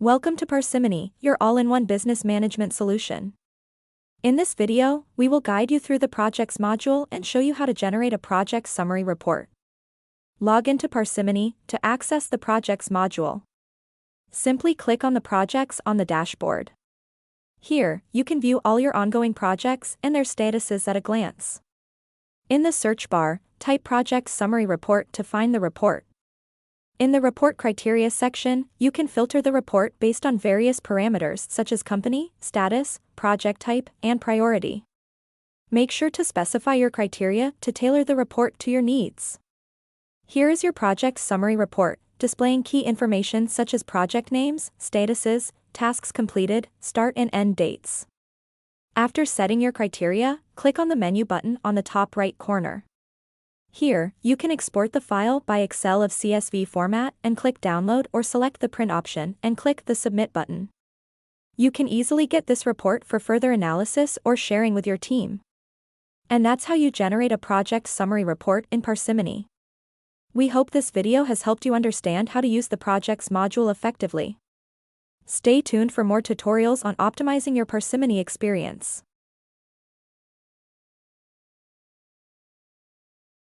Welcome to Parsimony, your all-in-one business management solution. In this video, we will guide you through the Projects module and show you how to generate a project summary report. Log into Parsimony to access the Projects module. Simply click on the projects on the dashboard. Here, you can view all your ongoing projects and their statuses at a glance. In the search bar, type Project Summary Report to find the report. In the Report Criteria section, you can filter the report based on various parameters such as company, status, project type, and priority. Make sure to specify your criteria to tailor the report to your needs. Here is your project summary report, displaying key information such as project names, statuses, tasks completed, start and end dates. After setting your criteria, click on the menu button on the top right corner. Here, you can export the file by Excel of CSV format and click Download, or select the print option and click the Submit button. You can easily get this report for further analysis or sharing with your team. And that's how you generate a project summary report in Parsimony. We hope this video has helped you understand how to use the Projects module effectively. Stay tuned for more tutorials on optimizing your Parsimony experience.